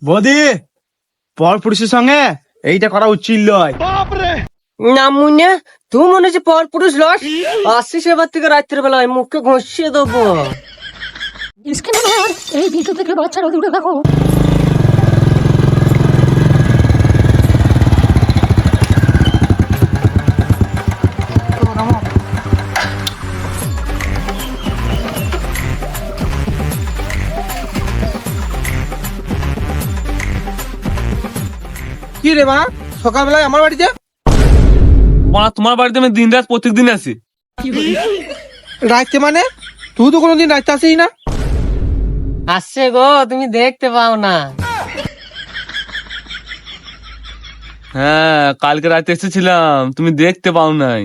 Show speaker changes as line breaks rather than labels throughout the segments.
বৌদি, পর পুরুষের সঙ্গে এইটা করা উচিত নয়।
না মুন্না, তুই মনে হচ্ছে পর পুরুষ লস। আসছিস এবার থেকে রাত্রের বেলায় মুখে ঘষিয়ে দেবো।
ডিসক্লেমার, এই ভিডিও থেকে বাচ্চারা দূরে থাকো।
কি রে মা, সকালবেলায় আমার বাড়িতে?
মা, তোমার বাড়িতে আমি দিন রাত প্রত্যেকদিন আসি।
রাইতে মানে? তুই তো কোনোদিন রাইতে আসিস না।
আসছে গো, তুমি দেখতে পাও না।
হ্যাঁ, কালকে রাতে এসেছিলাম, তুমি দেখতে পাও নাই।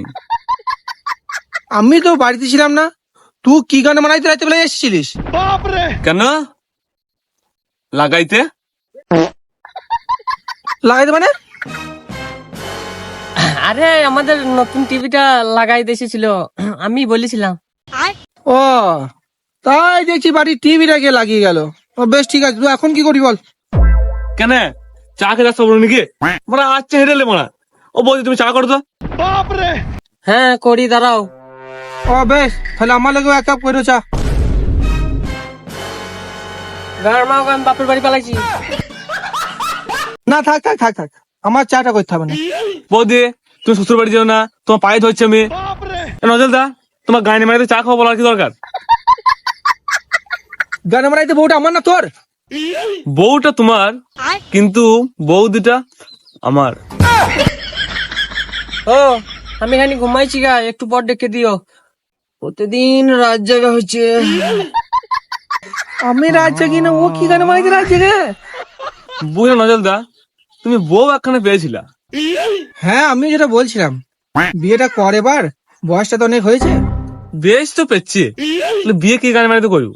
আমি তো বাড়িতে ছিলাম না। তুই কি গান মানাইতে রাইতে বেলায় এসেছিলিস?
কেন লাগাইতে?
লাগাইতে মানে?
আরে আমাদের নতুন টিভিটা লাগাই দিয়েছিল, আমি বলেছিলাম।
ও, তাই দেখছি বাড়ির টিভিটাকে লাগিয়ে গেল। ও বেশ, ঠিক আছে, তুই এখন কি করি বল?
কেন চা খেতে আসতে বলো নাকি? মোরা আচ্ছা হেরে এলে মোরা। ও বলছি তুমি চা করো তো।
হ্যাঁ করি, দাঁড়াও।
ও বেশ, তাহলে আমার লাগেও এক কাপ করে চা।
গাড়মাও, আমি বাপের বাড়ি পালাইছি।
না, থাক থাক থাক থাক, আমার চাটা করতে হবে না।
বৌদি, তুমি শ্বশুর বাড়ি যাও না, তোমার পায়ে ধরছে আমি। নজল দা, তোমার গায়ে মারিতে চা খাওয়া বলার কি দরকার?
গান মারাইতে বউটা আমার না তোর?
বউটা তোমার, কিন্তু বৌদিটা আমার।
ও, আমি এখানে ঘুমাইছি গা, একটু পর ডেকে দিও। প্রতিদিন রাত জাগা হচ্ছে।
আমি রাজ্যে কিনা, ও কি গান মারাইতে রাজ্যে রে?
বুঝলে নজল দা, তুমি বউ একখানে পেয়েছিলা।
হ্যাঁ, আমি যেটা বলছিলাম, বিয়েটা কর এবার, বয়সটা তো অনেক হয়েছে।
বেশ তো পেয়েছি, বিয়ে কি গান মারিতে করবো?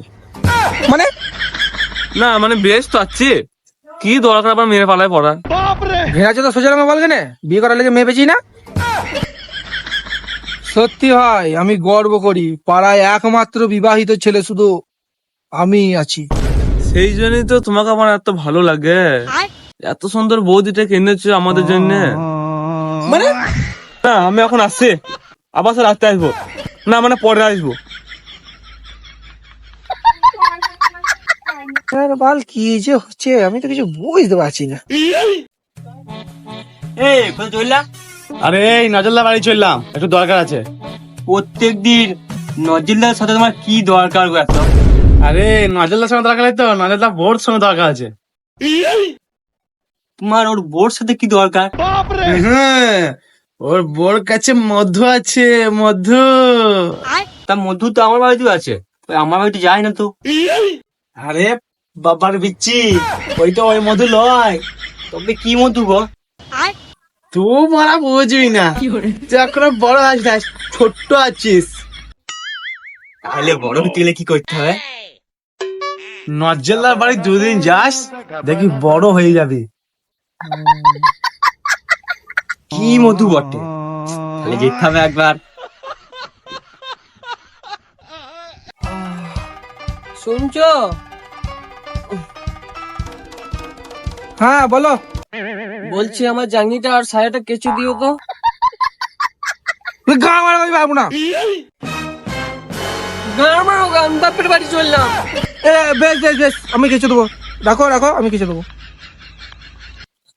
মানে
না মানে বেশ তো আছে, কি দরকার আবার মেরে পালায় পড়ার?
ভেড়াচ্ছে তো সোজা রঙে বল কেনে, বিয়ে করার লেগে মেয়ে পেয়েছি না। সত্যি হয়, আমি গর্ব করি, পাড়ায় একমাত্র বিবাহিত ছেলে শুধু আমি আছি।
সেই জন্যই তো তোমাকে আমার এত ভালো লাগে। এত সুন্দর বৌদিটা কিনেছো আমাদের জন্য।
মানে
না, আমি এখন আসছি, আবার সে রাতে আসবো। না মানে পরে আসবো।
বাল কি যে হচ্ছে, আমি তো কিছু বুঝতে পারছি না।
এই কোথায় চললাম?
আরে এই নজরদা বাড়ি চললাম, একটু দরকার আছে।
প্রত্যেকদিন নজিলদার সাথে তোমার কি দরকার গো এত?
আরে নজরদার সঙ্গে দরকার তো, নজরদা বোর্ড সঙ্গে দরকার আছে।
তোমার ওর বোর সাথে কি দরকার?
হ্যাঁ, ওর বোর কাছে মধু আছে, মধু।
তা মধু তো আমার বাড়িতেও আছে, ওই আমার বাড়িতে যায় না তো।
আরে বাবার বিচ্ছি, ওই তো ওই মধু লয়।
তবে কি মধু গো?
তুই মারা বুঝবি না, তুই এখনো বড় আছিস, ছোট্ট আছিস।
তাহলে বড় হতে গেলে কি করতে হবে?
নজরদার বাড়ি দুদিন যাস, দেখি বড় হয়ে যাবি।
কি মধু বটে, তাহলে যেতে হবে একবার।
শুনছো?
হ্যাঁ বলো।
বলছি আমার জাঙ্গিটা আর সায়াটা কেচে দিও তো।
গা মারা পারবো না।
গাড়মাও, আমি বাপের বাড়ি চললাম।
বেশ বেশ বেশ, আমি কিছু দেবো, রাখো রাখো, আমি কিছু দেবো।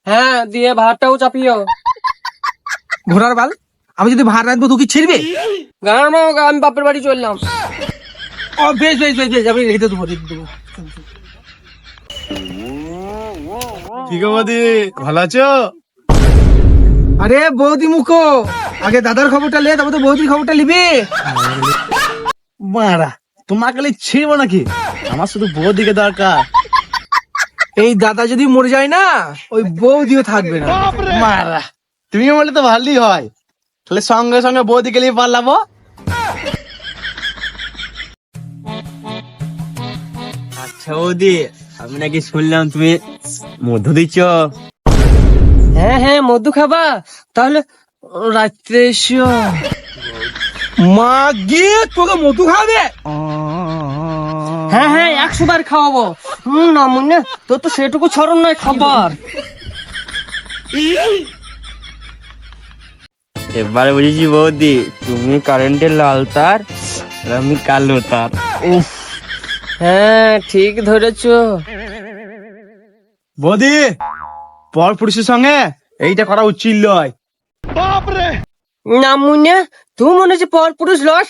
হ্যাঁ, দিয়ে ভাতটাও চাপিও।
ঘোড়ার বাল, আমি যদি ভাত রাখবো তুই কি ছিড়বে?
গাড়মাও, আমি বাপের বাড়ি চললাম।
ও বেশ বেশ বেশ বেশ, আমি রেখে দেবো, রেখে দেবো।
ঠিক আছে বৌদি, ভালো আছো?
আরে বৌদি মুখো, আগে দাদার খবরটা লে, তারপর তো বৌদির খবরটা নিবি।
মারা, তোমার কালে ছিড়বো নাকি? আমার শুধু বৌদিকে দরকার।
এই দাদা যদি মরে যায় না, ওই বৌদিও থাকবে না।
মারা, তুমি বললে তো ভালোই হয়, তাহলে সঙ্গে সঙ্গে বৌদি গেলে পারলাবো।
আচ্ছা বৌদি, আমি নাকি শুনলাম তুমি মধু দিচ্ছ।
হ্যাঁ হ্যাঁ, মধু খাবা? তাহলে রাত্রে এসো।
মা গিয়ে তোকে মধু খাবে?
হ্যাঁ হ্যাঁ 100 বার খাওয়াবো। না মুন্না, তোর তো সেটুকু ছরণ নয় খাবার।
এবারে বুঝেছি বৌদি, তুমি কারেন্টের লাল তার আর আমি কালো তার।
হ্যাঁ ঠিক ধরেছো।
বৌদি, পর পুরুষের সঙ্গে এইটা করা উচিত নয়।
না মুন্না, তুই মনে হচ্ছে পর পুরুষ লস।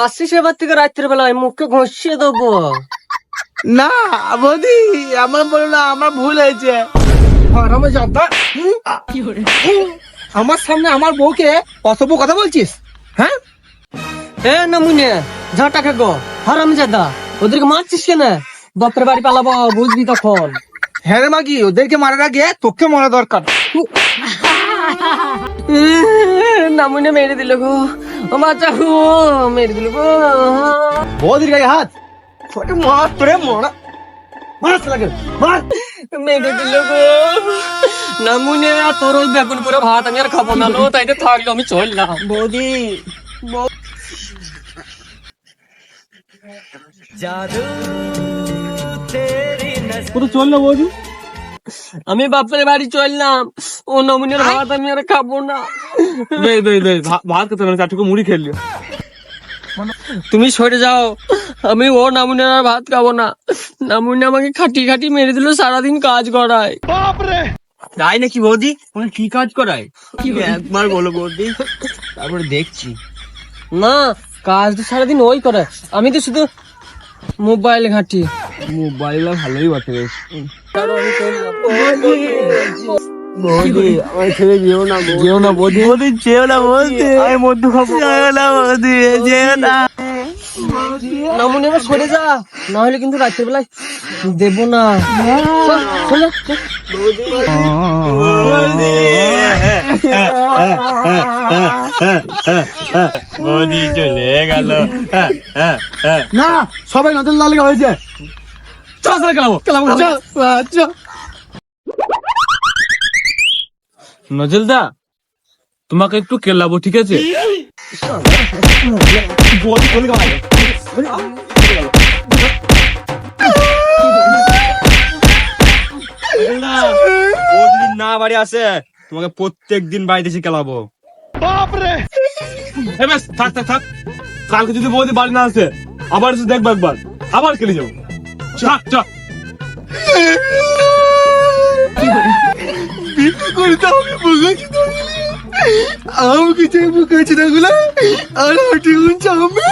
আসছিস এবার থেকে রাত্রের বেলায় মুখকে ঘষিয়ে দেবো।
না বৌদি, আমার বলো না, আমার ভুল হয়েছে। হারামে জাদা, আমার সামনে আমার বউকে অসভ্য কথা বলছিস? হ্যাঁ,
এ না মুন্না, ঝাঁটা খেগো হারাম জাদা, ওদেরকে মারছিস কেন? বাপের বাড়ি পালাবো, বুঝবি তখন।
হ্যাঁ রে মাগি, ওদেরকে মারার আগে তোকে মারা দরকার।
না মুন্না মেরে দিল গো, আমার চাহু মেরে দিল গো।
বৌদির গায়ে হাত, ছোট মার তোরে মরা, মার লাগে, মার।
মেরে দিল গো। না মুন্না, তোর ওই বেগুন পুরো ভাত আমি আর খাবো না লো, তাইতে থাকলো, আমি চললাম।
বৌদি
কোথাও চল না বৌদি।
আমি বাপের বাড়ি চললাম, ও নমুনের ভাত আমি আর খাবো না।
ভাত খেতে হবে না, চারটুকু মুড়ি খেললি।
তুমি সরে যাও, আমি ও নামুনের আর ভাত খাবো না। নামুনে আমাকে খাটি খাটি মেরে দিল, সারাদিন কাজ করায়।
তাই নাকি বৌদি? তোমার কি কাজ করায় একবার বলো বৌদি, তারপরে দেখছি।
না, কাজ তো সারাদিন ওই করে, আমি তো শুধু মোবাইল ঘাঁটি।
মোবাইল ভালোই বটে বেশ।
বৌদি, আমার ছেড়ে যেও না,
যেও না বৌদি।
বৌদি যেও না বৌদি, আমি মধ্যে খাবো। যেও না বৌদি, যেও না।
নামুনে এবার সরে যা, না হলে কিন্তু রাতের বেলায় দেবো না। চল, চল যা, চল।
বৌদি চলে গেল।
না, সবাই নজর লাগা হয়েছে।
চল খেলাবো। নজলদা, তোমাকে একটু কেলাবো, ঠিক আছে? বৌদি চলে গেল।
ও যদি না বাড়ি আসে, তোমাকে প্রত্যেক দিন বাড়িতে এসে খেলাবো।
বেশ, থাক থাক থাক। কালকে যদি বৌদি বাড়ি না আসে, আবার এসে দেখবো একবার, আবার খেলে যাবো। চাক চাক।
আমাকে যে বুকেছে না গুলা, আর হাঁটি গুনছে আমি।